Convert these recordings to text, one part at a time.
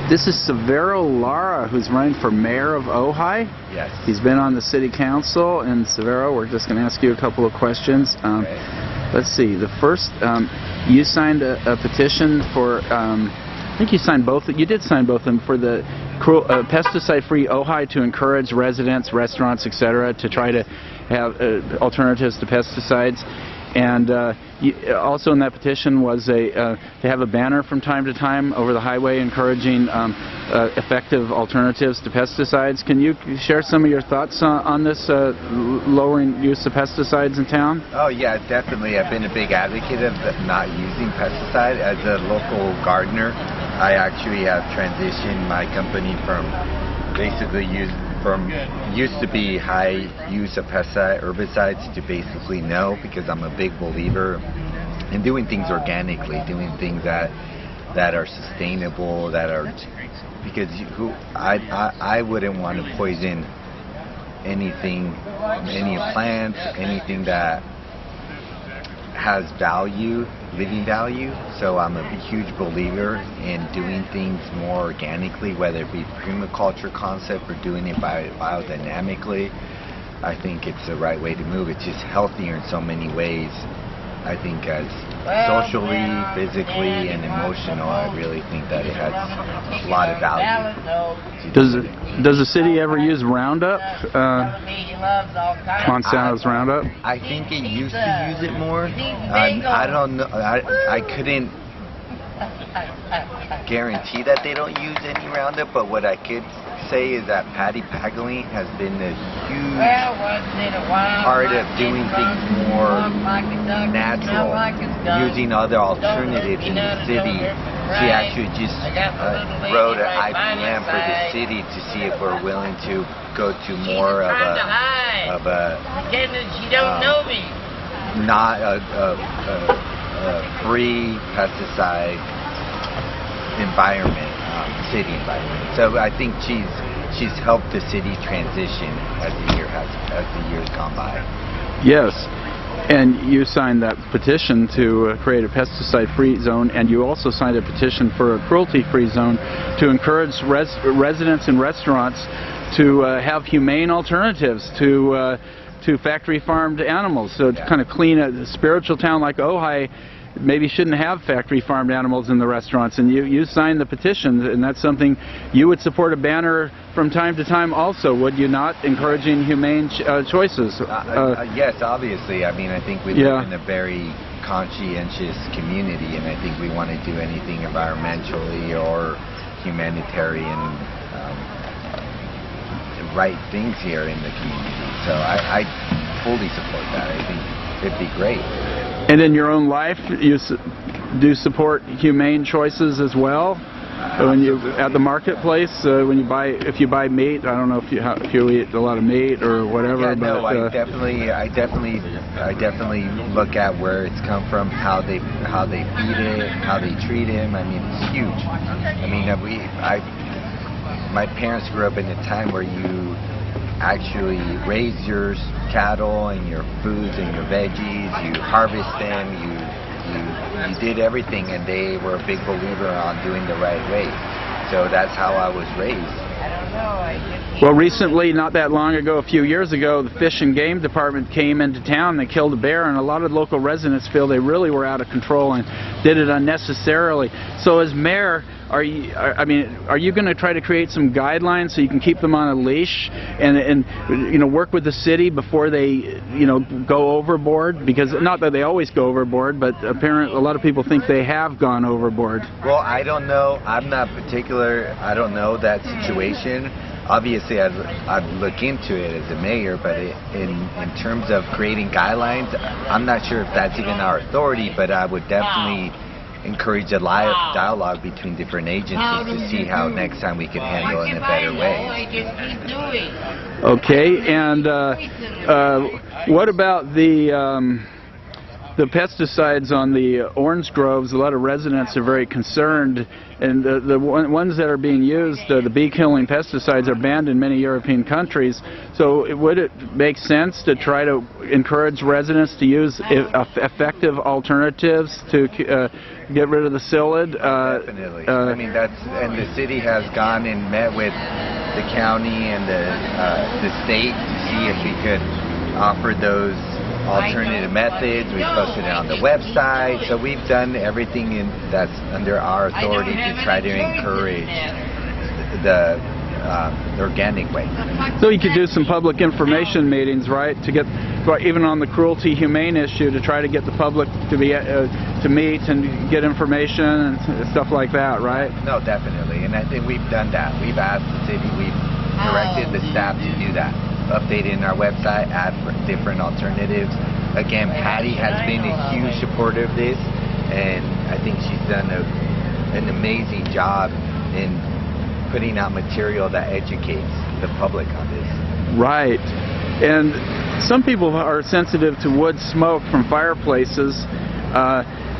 This is Severo Lara, who's running for mayor of Ojai. Yes. He's been on the city council, and Severo, we're just going to ask you a couple of questions. Let's see. The first, you signed a petition for, I think you signed both. You did sign both of them for the pesticide-free Ojai to encourage residents, restaurants, etc., to try to have alternatives to pesticides. And also in that petition was to have a banner from time to time over the highway encouraging effective alternatives to pesticides. Can you share some of your thoughts on this lowering use of pesticides in town? Oh yeah, definitely. I've been a big advocate of not using pesticide. As a local gardener, I actually have transitioned my company from basically used to be high use of pesticide herbicides to basically no, because I'm a big believer in doing things organically, doing things that are sustainable, that are, because I wouldn't want to poison anything, any plants, anything that has value, living value. So I'm a huge believer in doing things more organically, whether it be permaculture concept or doing it biodynamically. I think it's the right way to move. It's just healthier in so many ways. I think as socially, physically, and emotional, I really think that it has a lot of value. Does the city ever use Roundup? Monsanto's Roundup? I think it used to use it more. I don't know. I couldn't guarantee that they don't use any Roundup, but what I could say is that Patty Pagling has been a huge part of doing things more natural, using other alternatives in the city. She actually just wrote an IPM for the city to see if we're willing to go to more of a not a free pesticide environment, city environment. So I think she's helped the city transition as the years gone by. Yes, and you signed that petition to create a pesticide-free zone, and you also signed a petition for a cruelty-free zone to encourage residents and restaurants to have humane alternatives to factory-farmed animals. So to kind of clean a spiritual town like Ojai maybe shouldn't have factory-farmed animals in the restaurants, and you signed the petition, and that's something you would support a banner from time to time also, would you not, encouraging humane choices? Yes, obviously. I mean, I think we live in a very conscientious community, and I think we want to do anything environmentally or humanitarian right things here in the community. So I fully support that. I think it'd be great. And in your own life, you do support humane choices as well? When you at the marketplace, when you buy, if you buy meat, I don't know if you eat a lot of meat or whatever. Yeah, but, no, I definitely look at where it's come from, how they feed it, how they treat him. I mean, it's huge. I mean, my parents grew up in a time where you actually raise your cattle and your foods and your veggies, you harvest them, you did everything, and they were a big believer on doing the right way. So that's how I was raised. Well, recently, not that long ago, a few years ago, the Fish and Game Department came into town. They killed a bear, and a lot of local residents feel they really were out of control and did it unnecessarily. So as mayor, are you going to try to create some guidelines so you can keep them on a leash and work with the city before they go overboard? Because not that they always go overboard, but apparently a lot of people think they have gone overboard. Well, I don't know. I'm not particular. I don't know that situation. Obviously, I'd look into it as a mayor, but in terms of creating guidelines, I'm not sure if that's even our authority, but I would definitely encourage a dialogue between different agencies to see how next time we can handle it in a better way. Okay, and what about the the pesticides on the orange groves, a lot of residents are very concerned, and the ones that are being used, the bee-killing pesticides, are banned in many European countries. So would it make sense to try to encourage residents to use effective alternatives to get rid of the psyllid? Definitely. I mean, and the city has gone and met with the county and the state to see if we could offer those alternative methods. We posted it on the website, so we've done everything that's under our authority to try to encourage the organic way. So you could do some public information meetings, right, to get even on the cruelty humane issue, to try to get the public to be to meet and get information and stuff like that, right? No, definitely, and I think we've done that. We've asked the city, we've directed the staff to do that. Updating our website, add different alternatives. Again, Patty has been a huge supporter of this, and I think she's done an amazing job in putting out material that educates the public on this. Right. And some people are sensitive to wood smoke from fireplaces.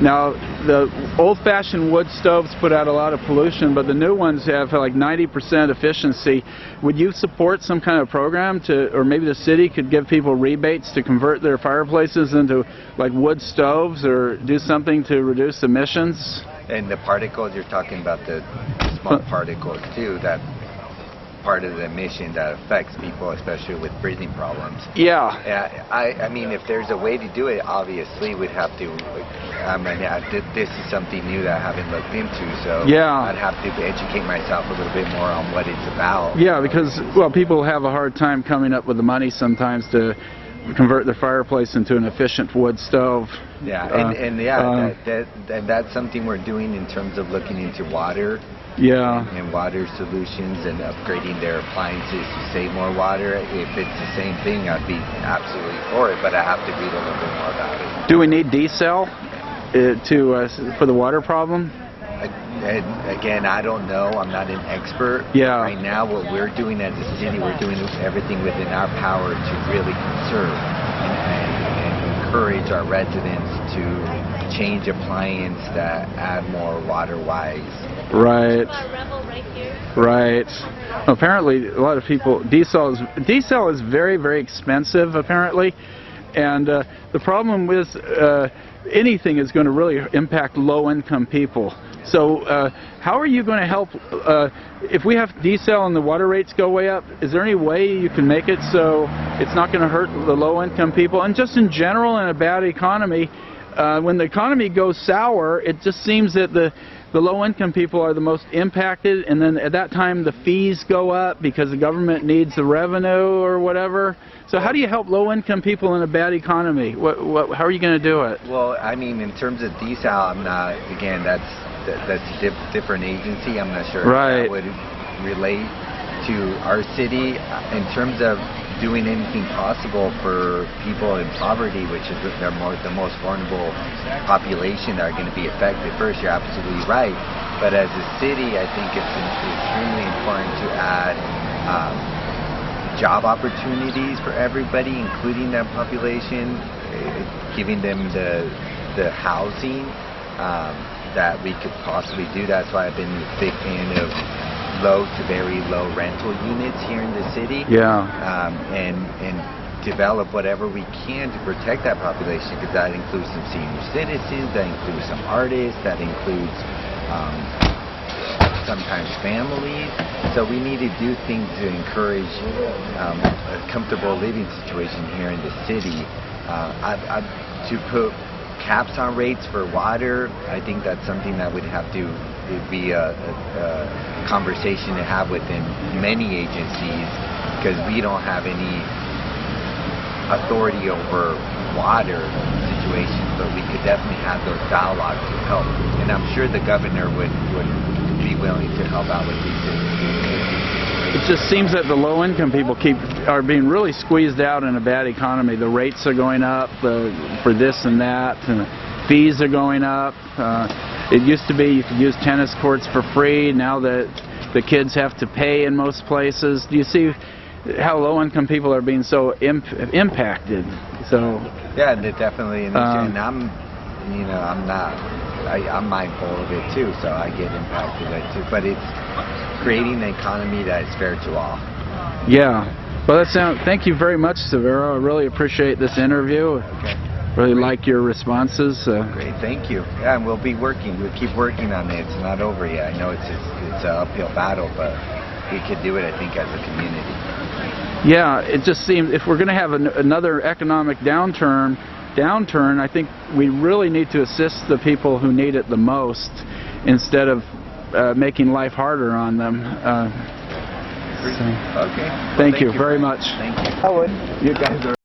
Now, the old-fashioned wood stoves put out a lot of pollution, but the new ones have like 90% efficiency. Would you support some kind of program or maybe the city could give people rebates to convert their fireplaces into like wood stoves, or do something to reduce emissions? And the particles, you're talking about the small particles too, that part of the emission that affects people, especially with breathing problems. Yeah. I mean, if there's a way to do it, obviously we'd have to. I mean, this is something new that I haven't looked into, so yeah, I'd have to educate myself a little bit more on what it's about. Yeah, because well, people have a hard time coming up with the money sometimes to convert their fireplace into an efficient wood stove. Yeah, and that's something we're doing in terms of looking into water. Yeah. And water solutions and upgrading their appliances to save more water. If it's the same thing, I'd be absolutely for it, but I have to read a little bit more about it. Do we need desal for the water problem? Again, I don't know. I'm not an expert. Yeah. Right now, what we're doing as a city, we're doing everything within our power to really conserve and encourage our residents to change appliances that add more water-wise. Right. Right. Apparently, a lot of people. Desal is very, very expensive. Apparently, and the problem with anything is going to really impact low-income people. So, how are you going to help if we have desal and the water rates go way up? Is there any way you can make it so it's not going to hurt the low-income people? And just in general, in a bad economy, when the economy goes sour, it just seems that the low-income people are the most impacted, and then at that time the fees go up because the government needs the revenue or whatever. So how do you help low-income people in a bad economy? How are you going to do it? Well, I mean, in terms of desal, I'm not. Again, that's a different agency. I'm not sure right. If that would relate to our city in terms of doing anything possible for people in poverty, which is the most vulnerable population that are going to be affected first. You're absolutely right. But as a city, I think it's extremely important to add job opportunities for everybody, including that population, giving them the housing that we could possibly do. That's why I've been a big fan of low to very low rental units here in the city. Yeah. And develop whatever we can to protect that population, because that includes some senior citizens, that includes some artists, that includes sometimes families. So we need to do things to encourage a comfortable living situation here in the city. To put caps on rates for water, I think that's something that would have to be a conversation to have within many agencies, because we don't have any authority over water situations, but we could definitely have those dialogues to help. And I'm sure the governor would be willing to help out with these things. It just seems that the low-income people are being really squeezed out in a bad economy. The rates are going up for this and that, and fees are going up. It used to be you could use tennis courts for free. Now that the kids have to pay in most places. Do you see how low-income people are being so impacted. So yeah, they're definitely an issue, and I'm mindful of it too, so I get impacted by it too. But it's creating an economy that is fair to all. Yeah. Well, thank you very much, Severo. I really appreciate this interview. Okay. Really like your responses. Great, thank you. Yeah, and we'll keep working on it. It's not over yet. I know it's an uphill battle, but we could do it, I think, as a community. Yeah, it just seems if we're going to have another economic downturn, I think we really need to assist the people who need it the most instead of making life harder on them. Okay. Thank you very much. Thank you. You guys are